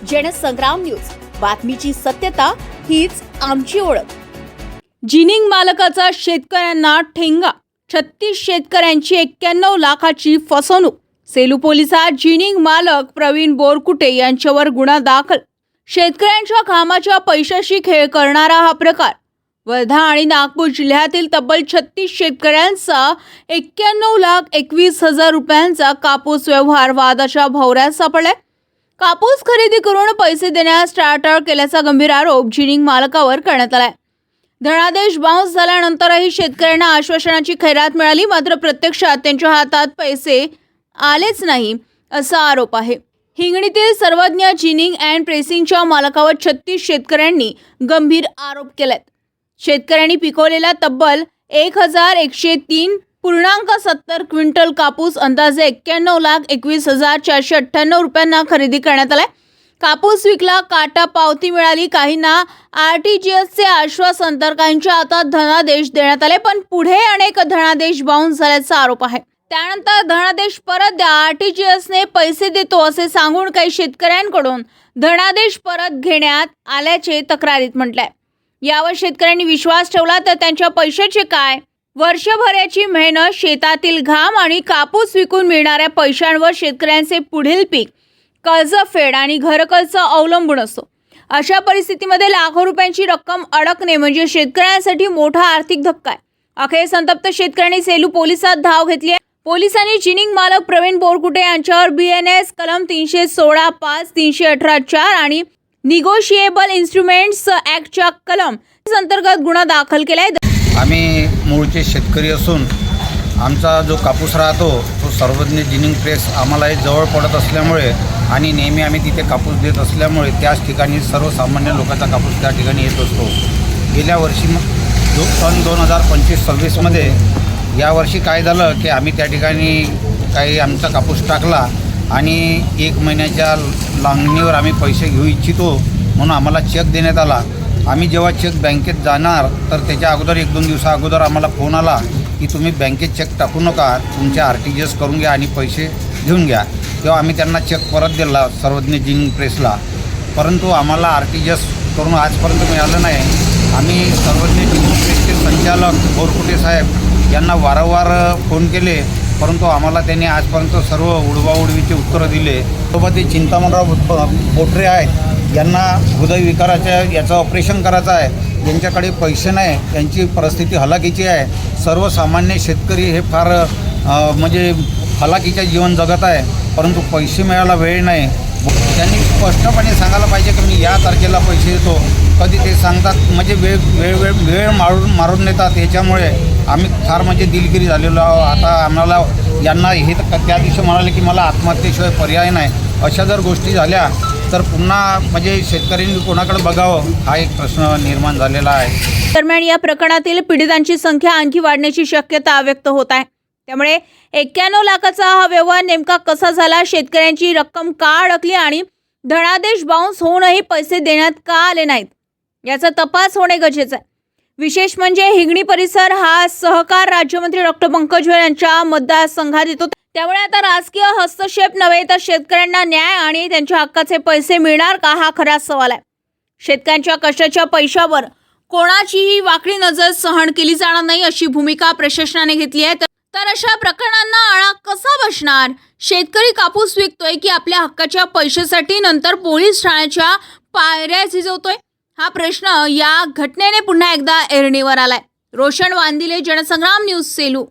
Jansangram news, बातमीची सत्यता हीच आमची ओळख। जिनिंग मालकाचा शेतकऱ्यांना ठेंगा, 36 शेतकऱ्यांची 91 लाखाची फसवणूक। सेलू पोलिसात जिनिंग मालक प्रवीण बोरकुटे यांच्यावर गुन्हा दाखल। शेतकऱ्यांच्या कामाच्या पैशाशी खेळ करणारा हा प्रकार वर्धा आणि नागपूर जिल्ह्यातील तब्बल 36 शेतकऱ्यांचा 91,21,000 रुपयांचा कापूस व्यवहार वादाच्या भोवऱ्यात सापडलाय। कापूस खरेदी करून पैसे देण्यास टाळाटाळ केल्याचा गंभीर आरोप जिनिंग मालकावर करण्यात आलाय। धनादेश बाउन्स झाल्यानंतरही शेतकऱ्यांना आश्वासनाची खैरात मिळाली, मात्र प्रत्यक्षात त्यांच्या हातात पैसे आलेच नाही असा आरोप आहे। हिंगणीतील सर्वज्ञ जिनिंग अँड प्रेसिंगच्या मालकावर 36 शेतकऱ्यांनी गंभीर आरोप केलेत। शेतकऱ्यांनी पिकवलेला तब्बल 1,103.70 क्विंटल कापूस अंदाजे 91,21,498 रुपयांना खरेदी करण्यात आलाय। कापूस विकला, काटा पावती मिळाली, काहींना RTGSचे आश्वासन तर काहींच्या हातात धनादेश देण्यात आले, पण पुढे अनेक धनादेश बाउन्स झाल्याचा आरोप आहे। त्यानंतर धनादेश परत द्या, RTGSने पैसे देतो असे सांगून काही शेतकऱ्यांकडून धनादेश परत घेण्यात आल्याचे तक्रारीत म्हटलंय। यावर शेतकऱ्यांनी विश्वास ठेवला तर त्यांच्या पैशाचे काय? वर्षभराची मेहनत, शेतातील घाम आणि कापूस विकून मिळणाऱ्या पैशांवर शेतकऱ्यांचे पुढील पीक, कर्जफेड आणि घरखर्च अवलंबून असतो। अशा परिस्थितीमध्ये लाखो रुपयांची रक्कम अडकणे म्हणजे शेतकऱ्यांसाठी मोठा आर्थिक धक्का आहे। अखेर संतप्त शेतकऱ्यांनी सेलू पोलिसात धाव घेतली आहे। पोलिसांनी जिनिंग मालक प्रवीण बोरकुटे यांच्यावर BNS कलम 316(5), 318(4) आणि निगोशिएबल इन्स्ट्रुमेंट्स ॲक्टच्या कलम अंतर्गत गुन्हा दाखल केलाय। आम्ही मूळचे शेतकरी असून आमचा जो कापूस राहतो तो सर्वज्ञ जिनिंग प्रेस आम्हाला जवळ पडत असल्यामुळे आणि नेहमी आम्ही तिथे कापूस देत असल्यामुळे त्याच ठिकाणी सर्वसामान्य लोकांचा कापूस त्या ठिकाणी येत असतो। गेल्या वर्षी सन 2025-26मध्ये यावर्षी काय झालं की आम्ही त्या ठिकाणी काही आमचा कापूस टाकला आणि 1 महिन्याच्या लांगणीवर आम्ही पैसे घेऊ इच्छितो म्हणून आम्हाला चेक देण्यात आला। आम्ही जेव्हा चेक बँकेत जाणार तर त्याच्या अगोदर 1-2 दिवसा अगोदर आम्हाला फोन आला की तुम्ही बँकेत चेक टाकू नका, तुमच्या RTGS करून घ्या आणि पैसे घेऊन घ्या। तेव्हा आम्ही त्यांना चेक परत दिला सर्वज्ञ जिनिंग प्रेसला, परंतु आम्हाला RTGS करून आजपर्यंत मिळालं नाही। आम्ही सर्वज्ञ जिनिंग प्रेसचे संचालक बोरकुटे साहेब यांना वारंवार फोन केले, परंतु आम्हाला त्यांनी आजपर्यंत सर्व उडवाउडवीची उत्तरं दिले। सोबत ते चिंतामणराव बोटरे आहेत, यांना हृदयविकाराच्या याचं ऑपरेशन करायचं आहे, यांच्याकडे पैसे नाही, त्यांची परिस्थिती हलाखीची आहे। सर्वसामान्य शेतकरी हे फार म्हणजे हलाखीचं जीवन जगत आहे, परंतु पैसे मिळायला वेळ नाही। त्यांनी स्पष्टपणे सांगायला पाहिजे की मी या तारखेला पैसे देतो, कधी ते सांगतात म्हणजे वेळ मारून नेतात। याच्यामुळे आम्ही फार म्हणजे दिलगिरी झालेलो आहोत। आता आम्हाला यांना हे त्या दिवशी म्हणाले की मला आत्महत्येशिवाय पर्याय नाही। अशा जर गोष्टी झाल्या तर पुन्हा म्हणजे शेतकऱ्यांनी कोणाकडे बघावं हा एक प्रश्न निर्माण झालेला आहे। दरम्यान या प्रकरणातील पीडितांची संख्या आणखी वाढण्याची शक्यता व्यक्त होत आहे। त्यामुळे 91 लाखाचा हा व्यवहार नेमका कसा झाला, शेतकऱ्यांची रक्कम का अडकली आणि धनादेश बाउन्स होऊनही पैसे देण्यात का आले नाहीत याचा तपास होणे गरजेचे आहे। विशेष म्हणजे हिंगणी परिसर हा सहकार राज्यमंत्री डॉ. पंकज भुजबळ यांच्या मतदारसंघात येतो, त्यामुळे आता राजकीय हस्तक्षेप नव्हे तर शेतकऱ्यांना न्याय आणि त्यांच्या हक्काचे पैसे मिळणार का हा खरा सवाल आहे। शेतकऱ्यांच्या कष्टाच्या पैशावर कोणाचीही वाकडी नजर सहन केली जाणार नाही अशी भूमिका प्रशासनाने घेतली आहे। तर अशा प्रकरणांना आळा कसा बसणार? शेतकरी कापूस विकतोय की आपल्या हक्काच्या पैशासाठी नंतर पोलीस ठाण्याच्या पायऱ्या झिजवतोय? हा प्रश्न या घटनेने पुन्हा एकदा ऐरणीवर आलाय। रोशन वांदिले, जनसंग्राम न्यूज, सेलू।